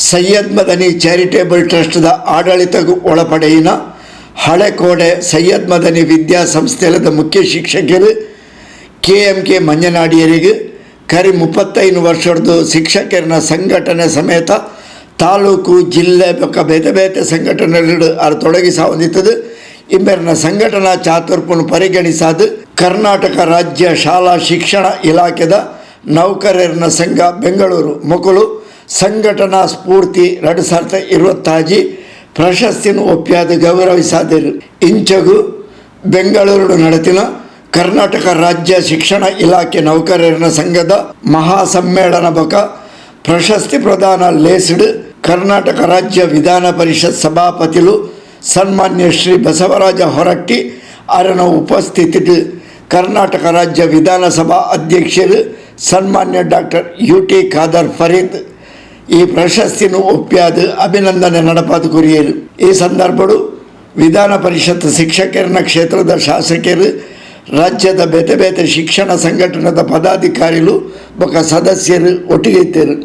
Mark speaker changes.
Speaker 1: Syed Madani charitable ಟ್ರಸ್ಟ್ದ ಆಡಳಿತಗೂ ಒಳಪಡೆಯಿನ ಹಳೆಕೋಡೆ Syed Madani ವಿದ್ಯಾಸಂಸ್ಥೆದ ಮುಖ್ಯ ಶಿಕ್ಷಕರು KMK ಮಂಜನಾಡಿಯರಿಗೆ ಕರಿ 35 ವರ್ಷದ ಶಿಕ್ಷಕರ ಸಂಘಟನೆ ಸಮೇತ ತಾಲೂಕು ಜಿಲ್ಲೆ ಬೇತೆ ಬೇತೆ ಸಂಘಟನೆಗಳು ತೊಡಗಿಸ ಹೊಂದಿತ್ತದು. ಇಂಬೆರ್ನ ಸಂಘಟನಾ ಚಾತುರ್ಪನ್ನು ಪರಿಗಣಿಸಾದ ಕರ್ನಾಟಕ ರಾಜ್ಯ ಶಾಲಾ ಶಿಕ್ಷಣ ಇಲಾಖೆದ ನೌಕರರ ಸಂಘ ಬೆಂಗಳೂರು ಮೊಕಲು ಸಂಘಟನಾ ಸ್ಫೂರ್ತಿ 2025 ಪ್ರಶಸ್ತಿಯನ್ನು ಒಪ್ಪಿಯಾದ ಗೌರವಿಸಾದರು. ಇಂಚಗೂ ಬೆಂಗಳೂರು ನಡೆತಿನ ಕರ್ನಾಟಕ ರಾಜ್ಯ ಶಿಕ್ಷಣ ಇಲಾಖೆ ನೌಕರರ ಸಂಘದ ಮಹಾಸಮ್ಮೇಳನ ಬಕ ಪ್ರಶಸ್ತಿ ಪ್ರದಾನ ಲೇಸಿಡ್ ಕರ್ನಾಟಕ ರಾಜ್ಯ ವಿಧಾನ ಪರಿಷತ್ ಸಭಾಪತಿಲು ಸನ್ಮಾನ್ಯ ಶ್ರೀ ಬಸವರಾಜ ಹೊರಟ್ಟಿ ಅವರ ಉಪಸ್ಥಿತಿ ಕರ್ನಾಟಕ ರಾಜ್ಯ ವಿಧಾನಸಭಾ ಅಧ್ಯಕ್ಷರು ಸನ್ಮಾನ್ಯ ಡಾಕ್ಟರ್ UT ಖಾದರ್ ಫರೀದ್ ಈ ಪ್ರಶಸ್ತಿಯನ್ನು ಒಪ್ಪಿಯಾದ ಅಭಿನಂದನೆ ನಡಪಾದ ಕುರಿಯರು. ಈ ಸಂದರ್ಭಡು ವಿಧಾನ ಪರಿಷತ್ ಶಿಕ್ಷಕರ ಕ್ಷೇತ್ರದ ಶಾಸಕರು, ರಾಜ್ಯದ ಬೇತೆ ಬೇತೆ ಶಿಕ್ಷಣ ಸಂಘಟನೆದ ಪದಾಧಿಕಾರಿಗಳು ಬೊಕ ಸದಸ್ಯರು ಒಟ್ಟಿಗೆ ಇದ್ದರು.